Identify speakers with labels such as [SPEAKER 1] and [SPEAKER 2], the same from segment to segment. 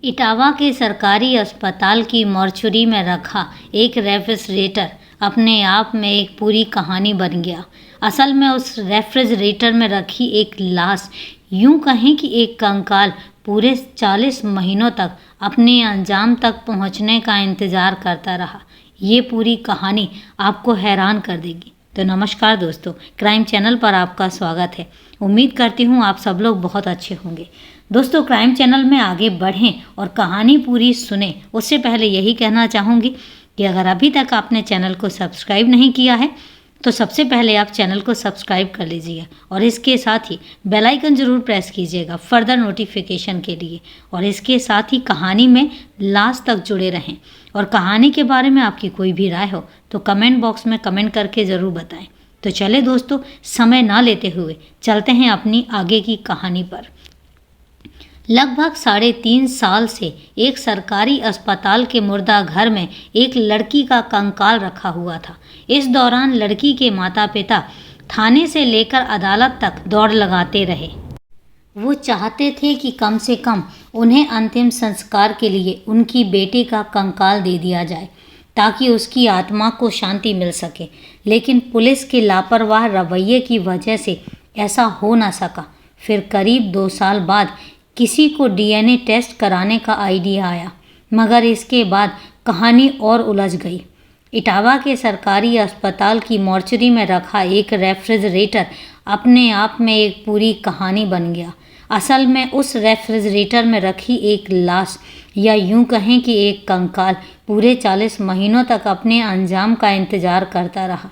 [SPEAKER 1] इटावा के सरकारी अस्पताल की मॉर्चरी में रखा एक रेफ्रिजरेटर अपने आप में एक पूरी कहानी बन गया। असल में उस रेफ्रिजरेटर में रखी एक लाश, यूं कहें कि एक कंकाल, पूरे 40 महीनों तक अपने अंजाम तक पहुंचने का इंतज़ार करता रहा। ये पूरी कहानी आपको हैरान कर देगी। तो नमस्कार दोस्तों, क्राइम चैनल पर आपका स्वागत है। उम्मीद करती हूँ आप सब लोग बहुत अच्छे होंगे। दोस्तों, क्राइम चैनल में आगे बढ़ें और कहानी पूरी सुने उससे पहले यही कहना चाहूँगी कि अगर अभी तक आपने चैनल को सब्सक्राइब नहीं किया है तो सबसे पहले आप चैनल को सब्सक्राइब कर लीजिए और इसके साथ ही बेल आइकन ज़रूर प्रेस कीजिएगा फर्दर नोटिफिकेशन के लिए। और इसके साथ ही कहानी में लास्ट तक जुड़े रहें और कहानी के बारे में आपकी कोई भी राय हो तो कमेंट बॉक्स में कमेंट करके ज़रूर बताएं। तो चले दोस्तों, समय ना लेते हुए चलते हैं अपनी आगे की कहानी पर। लगभग 3.5 साल से एक सरकारी अस्पताल के मुर्दा घर में एक लड़की का कंकाल रखा हुआ था। इस दौरान लड़की के माता पिता थाने से लेकर अदालत तक दौड़ लगाते रहे। वो चाहते थे कि कम से कम उन्हें अंतिम संस्कार के लिए उनकी बेटी का कंकाल दे दिया जाए ताकि उसकी आत्मा को शांति मिल सके, लेकिन पुलिस के लापरवाह रवैये की वजह से ऐसा हो ना सका। फिर करीब 2 साल बाद किसी को डीएनए टेस्ट कराने का आइडिया आया, मगर इसके बाद कहानी और उलझ गई। इटावा के सरकारी अस्पताल की मॉर्चरी में रखा एक रेफ्रिजरेटर अपने आप में एक पूरी कहानी बन गया। असल में उस रेफ्रिजरेटर में रखी एक लाश, या यूं कहें कि एक कंकाल, पूरे 40 महीनों तक अपने अंजाम का इंतज़ार करता रहा।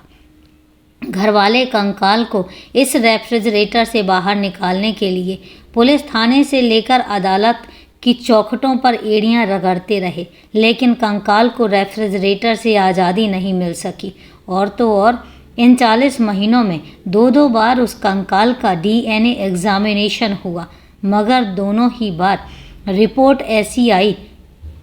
[SPEAKER 1] घरवाले कंकाल को इस रेफ्रिजरेटर से बाहर निकालने के लिए पुलिस थाने से लेकर अदालत की चौखटों पर एड़ियां रगड़ते रहे, लेकिन कंकाल को रेफ्रिजरेटर से आज़ादी नहीं मिल सकी। और तो और इन 40 महीनों में 2 बार उस कंकाल का डीएनए एग्जामिनेशन हुआ, मगर दोनों ही बार रिपोर्ट ऐसी आई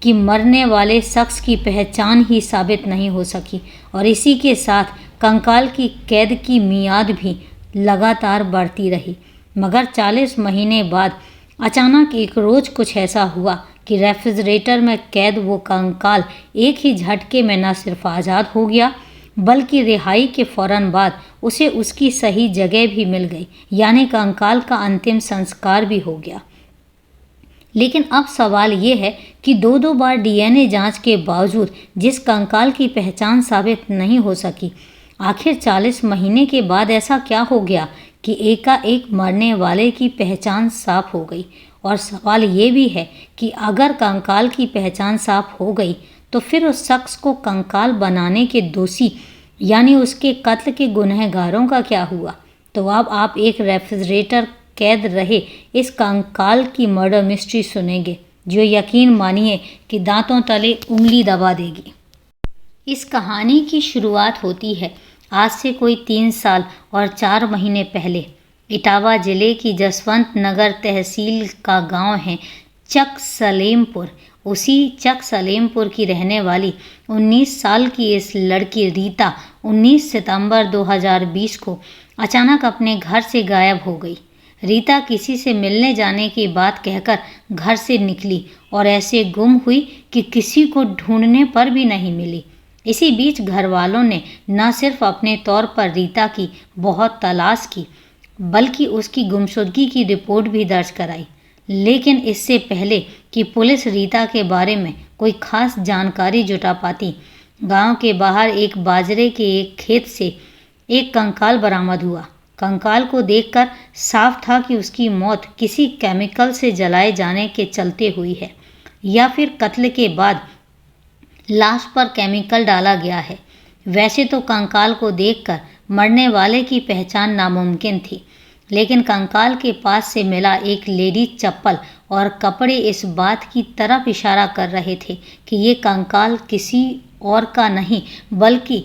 [SPEAKER 1] कि मरने वाले शख्स की पहचान ही साबित नहीं हो सकी। और इसी के साथ कंकाल की कैद की मियाद भी लगातार बढ़ती रही। मगर 40 महीने बाद अचानक एक रोज़ कुछ ऐसा हुआ कि रेफ्रिजरेटर में कैद वो कंकाल एक ही झटके में न सिर्फ आज़ाद हो गया, बल्कि रिहाई के फ़ौरन बाद उसे उसकी सही जगह भी मिल गई, यानी कंकाल का अंतिम संस्कार भी हो गया। लेकिन अब सवाल ये है कि 2 बार डीएनए जांच के बावजूद जिस कंकाल की पहचान साबित नहीं हो सकी, आखिर 40 महीने के बाद ऐसा क्या हो गया कि एकाएक मरने वाले की पहचान साफ हो गई। और सवाल ये भी है कि अगर कंकाल की पहचान साफ हो गई तो फिर उस शख्स को कंकाल बनाने के दोषी यानी उसके कत्ल के गुनहगारों का क्या हुआ। तो अब आप एक रेफ्रिजरेटर कैद रहे इस कंकाल की मर्डर मिस्ट्री सुनेंगे, जो यकीन मानिए कि दांतों तले उंगली दबा देगी। इस कहानी की शुरुआत होती है आज से कोई 3 साल और 4 महीने पहले। इटावा ज़िले की जसवंत नगर तहसील का गांव है चक सलेमपुर। उसी चक सलेमपुर की रहने वाली 19 साल की इस लड़की रीता 19 सितंबर 2020 को अचानक अपने घर से गायब हो गई। रीता किसी से मिलने जाने की बात कहकर घर से निकली और ऐसे गुम हुई कि किसी को ढूंढने पर भी नहीं मिली। इसी बीच घर वालों ने न सिर्फ अपने तौर पर रीता की बहुत तलाश की, बल्कि उसकी गुमशुदगी की रिपोर्ट भी दर्ज कराई। लेकिन इससे पहले कि पुलिस रीता के बारे में कोई खास जानकारी जुटा पाती, गांव के बाहर एक बाजरे के एक खेत से एक कंकाल बरामद हुआ। कंकाल को देखकर साफ था कि उसकी मौत किसी केमिकल से जलाए जाने के चलते हुई है, या फिर कत्ल के बाद लाश पर केमिकल डाला गया है। वैसे तो कंकाल को देखकर मरने वाले की पहचान नामुमकिन थी, लेकिन कंकाल के पास से मिला एक लेडीज चप्पल और कपड़े इस बात की तरफ इशारा कर रहे थे कि ये कंकाल किसी और का नहीं, बल्कि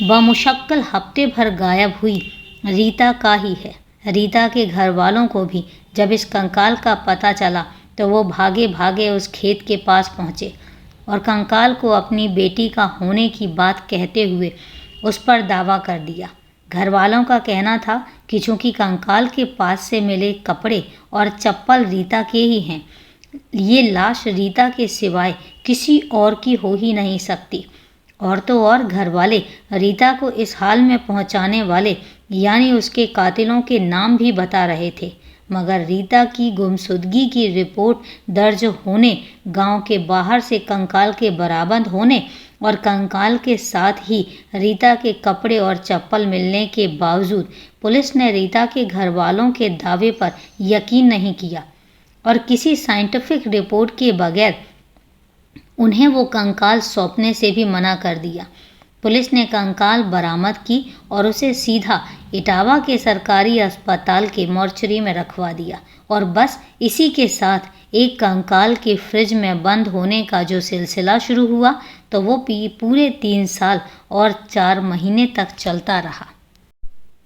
[SPEAKER 1] बमुशक्कल हफ्ते भर गायब हुई रीता का ही है। रीता के घर वालों को भी जब इस कंकाल का पता चला तो वो भागे भागे उस खेत के पास पहुँचे और कंकाल को अपनी बेटी का होने की बात कहते हुए उस पर दावा कर दिया। घर वालों का कहना था कि चूंकि कंकाल के पास से मिले कपड़े और चप्पल रीता के ही हैं, ये लाश रीता के सिवाय किसी और की हो ही नहीं सकती। और तो और घर वाले रीता को इस हाल में पहुंचाने वाले यानी उसके कातिलों के नाम भी बता रहे थे, मगर रीता की गुमशुदगी की रिपोर्ट दर्ज होने, गांव के बाहर से कंकाल के बरामद होने और कंकाल के साथ ही रीता के कपड़े और चप्पल मिलने के बावजूद पुलिस ने रीता के घर वालों के दावे पर यकीन नहीं किया और किसी साइंटिफिक रिपोर्ट के बगैर उन्हें वो कंकाल सौंपने से भी मना कर दिया। पुलिस ने कंकाल बरामद की और उसे सीधा इटावा के सरकारी अस्पताल के मॉर्चरी में रखवा दिया और बस इसी के साथ एक कंकाल के फ्रिज में बंद होने का जो सिलसिला शुरू हुआ तो वो पूरे 3 साल और 4 महीने तक चलता रहा।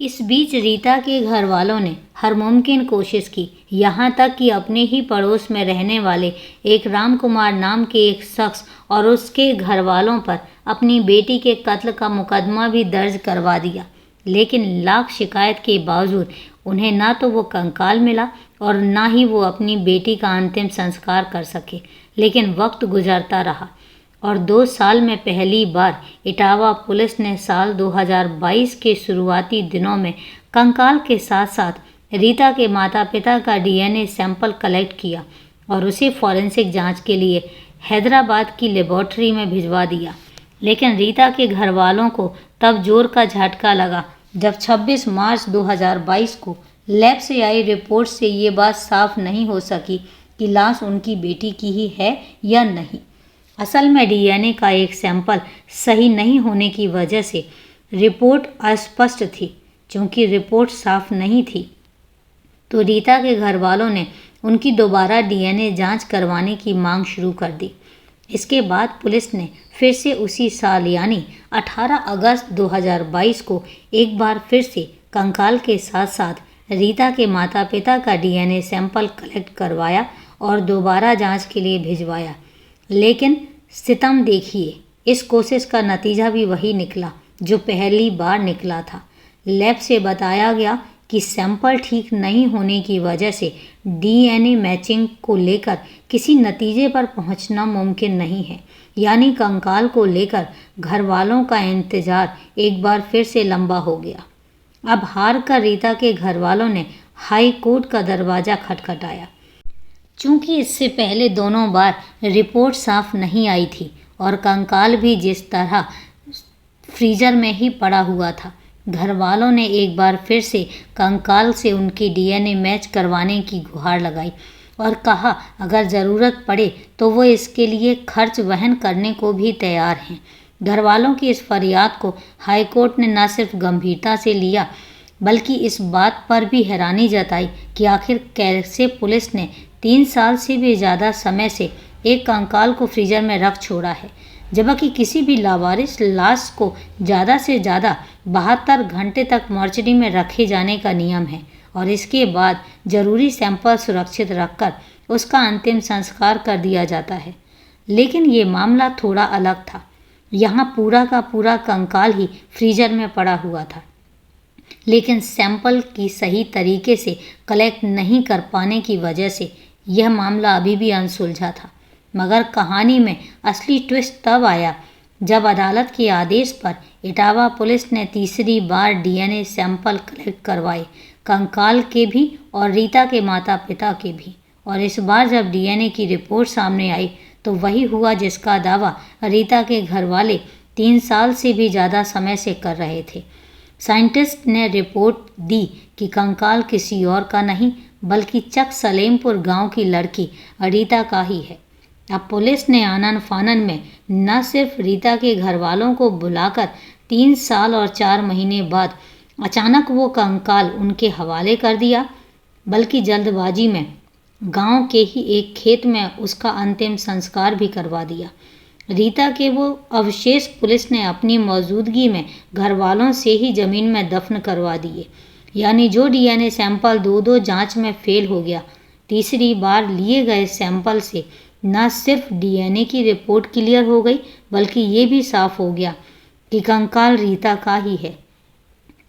[SPEAKER 1] इस बीच रीता के घर वालों ने हर मुमकिन कोशिश की, यहाँ तक कि अपने ही पड़ोस में रहने वाले एक राम कुमार नाम के एक शख्स और उसके घर वालों पर अपनी बेटी के कत्ल का मुकदमा भी दर्ज करवा दिया। लेकिन लाख शिकायत के बावजूद उन्हें ना तो वो कंकाल मिला और ना ही वो अपनी बेटी का अंतिम संस्कार कर सके। लेकिन वक्त गुजरता रहा और 2 साल में पहली बार इटावा पुलिस ने साल 2022 के शुरुआती दिनों में कंकाल के साथ साथ रीता के माता पिता का डीएनए सैंपल कलेक्ट किया और उसे फॉरेंसिक जांच के लिए हैदराबाद की लेबॉर्ट्री में भिजवा दिया। लेकिन रीता के घर वालों को तब जोर का झटका लगा जब 26 मार्च 2022 को लैब से आई रिपोर्ट से ये बात साफ नहीं हो सकी कि लाश उनकी बेटी की ही है या नहीं। असल में डीएनए का एक सैंपल सही नहीं होने की वजह से रिपोर्ट अस्पष्ट थी। चूँकि रिपोर्ट साफ नहीं थी तो रीता के घर वालों ने उनकी दोबारा डीएनए जांच करवाने की मांग शुरू कर दी। इसके बाद पुलिस ने फिर से उसी साल यानी 18 अगस्त 2022 को एक बार फिर से कंकाल के साथ साथ रीता के माता पिता का डीएनए सैंपल कलेक्ट करवाया और दोबारा जांच के लिए भिजवाया। लेकिन सितम देखिए, इस कोशिश का नतीजा भी वही निकला जो पहली बार निकला था। लैब से बताया गया कि सैंपल ठीक नहीं होने की वजह से डीएनए मैचिंग को लेकर किसी नतीजे पर पहुंचना मुमकिन नहीं है। यानी कंकाल को लेकर घर वालों का इंतजार एक बार फिर से लंबा हो गया। अब हार कर रीता के घर वालों ने हाई कोर्ट का दरवाज़ा खटखटाया। चूँकि इससे पहले दोनों बार रिपोर्ट साफ नहीं आई थी और कंकाल भी जिस तरह फ्रीजर में ही पड़ा हुआ था, घर वालों ने एक बार फिर से कंकाल से उनकी डीएनए मैच करवाने की गुहार लगाई और कहा अगर ज़रूरत पड़े तो वो इसके लिए खर्च वहन करने को भी तैयार हैं। घर वालों की इस फरियाद को हाईकोर्ट ने न सिर्फ गंभीरता से लिया बल्कि इस बात पर भी हैरानी जताई कि आखिर कैसे पुलिस ने 3 साल से भी ज़्यादा समय से एक कंकाल को फ्रीजर में रख छोड़ा है, जबकि किसी भी लावारिस लाश को ज़्यादा से ज़्यादा 72 घंटे तक मॉर्चरी में रखे जाने का नियम है और इसके बाद ज़रूरी सैंपल सुरक्षित रखकर उसका अंतिम संस्कार कर दिया जाता है। लेकिन ये मामला थोड़ा अलग था। यहाँ पूरा का पूरा कंकाल ही फ्रीजर में पड़ा हुआ था, लेकिन सैंपल की सही तरीके से कलेक्ट नहीं कर पाने की वजह से यह मामला अभी भी अनसुलझा था। मगर कहानी में असली ट्विस्ट तब आया जब अदालत के आदेश पर इटावा पुलिस ने तीसरी बार डीएनए सैंपल कलेक्ट करवाए, कंकाल के भी और रीता के माता पिता के भी। और इस बार जब डीएनए की रिपोर्ट सामने आई तो वही हुआ जिसका दावा रीता के घर वाले 3 साल से भी ज़्यादा समय से कर रहे थे। साइंटिस्ट ने रिपोर्ट दी कि कंकाल किसी और का नहीं बल्कि चक सलेमपुर गांव की लड़की रीता का ही है। अब पुलिस ने आनन फानन में न सिर्फ रीता के घर वालों को बुलाकर 3 साल और 4 महीने बाद अचानक वो कंकाल उनके हवाले कर दिया, बल्कि जल्दबाजी में गांव के ही एक खेत में उसका अंतिम संस्कार भी करवा दिया। रीता के वो अवशेष पुलिस ने अपनी मौजूदगी में घर वालों से ही ज़मीन में दफन करवा दिए। यानी जो डीएनए सैंपल 2 जांच में फेल हो गया, तीसरी बार लिए गए सैंपल से न सिर्फ डीएनए की रिपोर्ट क्लियर हो गई बल्कि ये भी साफ हो गया कि कंकाल रीता का ही है।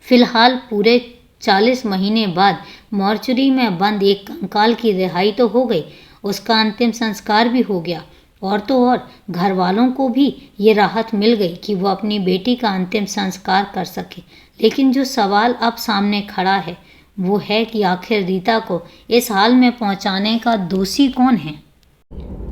[SPEAKER 1] फिलहाल पूरे 40 महीने बाद मॉर्चरी में बंद एक कंकाल की रिहाई तो हो गई उसका अंतिम संस्कार भी हो गया। और तो और घर वालों को भी ये राहत मिल गई कि वो अपनी बेटी का अंतिम संस्कार कर सके। लेकिन जो सवाल अब सामने खड़ा है वो है कि आखिर रीता को इस हाल में पहुंचाने का दोषी कौन है।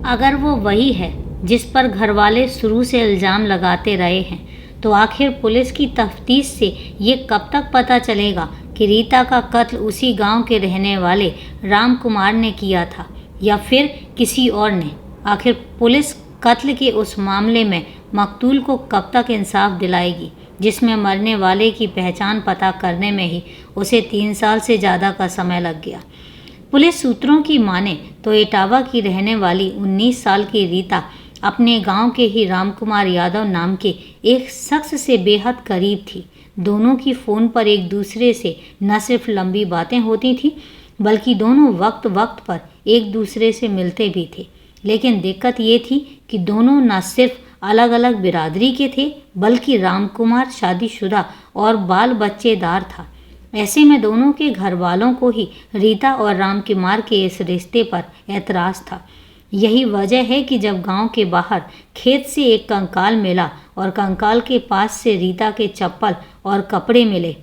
[SPEAKER 1] अगर वो वही है जिस पर घरवाले शुरू से इल्ज़ाम लगाते रहे हैं, तो आखिर पुलिस की तफ्तीश से ये कब तक पता चलेगा कि रीता का कत्ल उसी गांव के रहने वाले राम कुमार ने किया था या फिर किसी और ने। आखिर पुलिस कत्ल के उस मामले में मकतूल को कब तक इंसाफ दिलाएगी, जिसमें मरने वाले की पहचान पता करने में ही उसे 3 साल से ज़्यादा का समय लग गया। पुलिस सूत्रों की माने तो इटावा की रहने वाली 19 साल की रीता अपने गांव के ही रामकुमार यादव नाम के एक शख्स से बेहद करीब थी। दोनों की फ़ोन पर एक दूसरे से न सिर्फ लंबी बातें होती थी, बल्कि दोनों वक्त वक्त पर एक दूसरे से मिलते भी थे। लेकिन दिक्कत ये थी कि दोनों न सिर्फ अलग अलग बिरादरी के थे, बल्कि रामकुमार शादीशुदा और बाल बच्चेदार था। ऐसे में दोनों के घर वालों को ही रीता और रामकुमार के इस रिश्ते पर ऐतराज़ था। यही वजह है कि जब गांव के बाहर खेत से एक कंकाल मिला और कंकाल के पास से रीता के चप्पल और कपड़े मिले,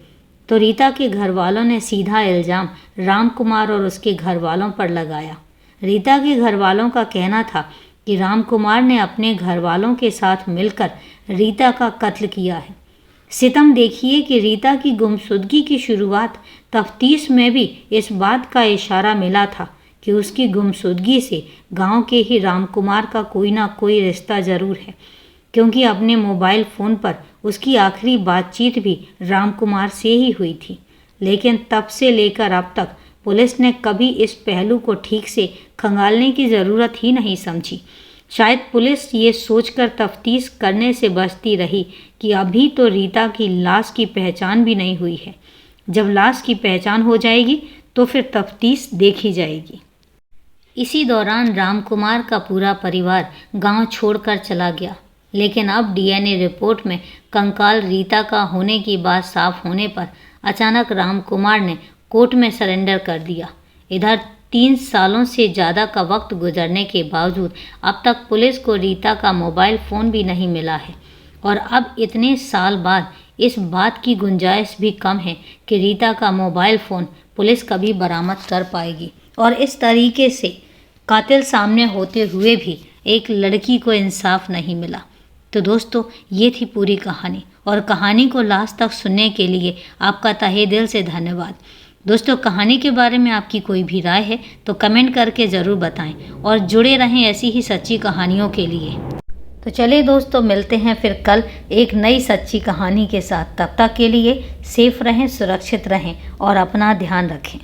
[SPEAKER 1] तो रीता के घर वालों ने सीधा इल्ज़ाम रामकुमार और उसके घर वालों पर लगाया। रीता के घर वालों का कहना था कि रामकुमार ने अपने घर वालों के साथ मिलकर रीता का कत्ल किया है। सितम देखिए कि रीता की गुमशुदगी की शुरुआत तफ्तीश में भी इस बात का इशारा मिला था कि उसकी गुमशुदगी से गांव के ही रामकुमार का कोई ना कोई रिश्ता ज़रूर है, क्योंकि अपने मोबाइल फ़ोन पर उसकी आखिरी बातचीत भी रामकुमार से ही हुई थी। लेकिन तब से लेकर अब तक पुलिस ने कभी इस पहलू को ठीक से खंगालने की ज़रूरत ही नहीं समझी। शायद पुलिस ये सोचकर तफ्तीश करने से बचती रही कि अभी तो रीता की लाश की पहचान भी नहीं हुई है। जब लाश की पहचान हो जाएगी तो फिर तफ्तीश देखी जाएगी। इसी दौरान रामकुमार का पूरा परिवार गांव छोड़कर चला गया। लेकिन अब डीएनए रिपोर्ट में कंकाल रीता का होने की बात साफ होने पर अचानक रामकुमार ने कोर्ट में सरेंडर कर दिया। इधर 3 सालों से ज़्यादा का वक्त गुजरने के बावजूद अब तक पुलिस को रीता का मोबाइल फ़ोन भी नहीं मिला है, और अब इतने साल बाद इस बात की गुंजाइश भी कम है कि रीता का मोबाइल फ़ोन पुलिस कभी बरामद कर पाएगी। और इस तरीके से कातिल सामने होते हुए भी एक लड़की को इंसाफ नहीं मिला। तो दोस्तों, ये थी पूरी कहानी, और कहानी को लास्ट तक सुनने के लिए आपका तहे दिल से धन्यवाद। दोस्तों, कहानी के बारे में आपकी कोई भी राय है तो कमेंट करके ज़रूर बताएं, और जुड़े रहें ऐसी ही सच्ची कहानियों के लिए। तो चलिए दोस्तों, मिलते हैं फिर कल एक नई सच्ची कहानी के साथ। तब तक के लिए सेफ रहें, सुरक्षित रहें और अपना ध्यान रखें।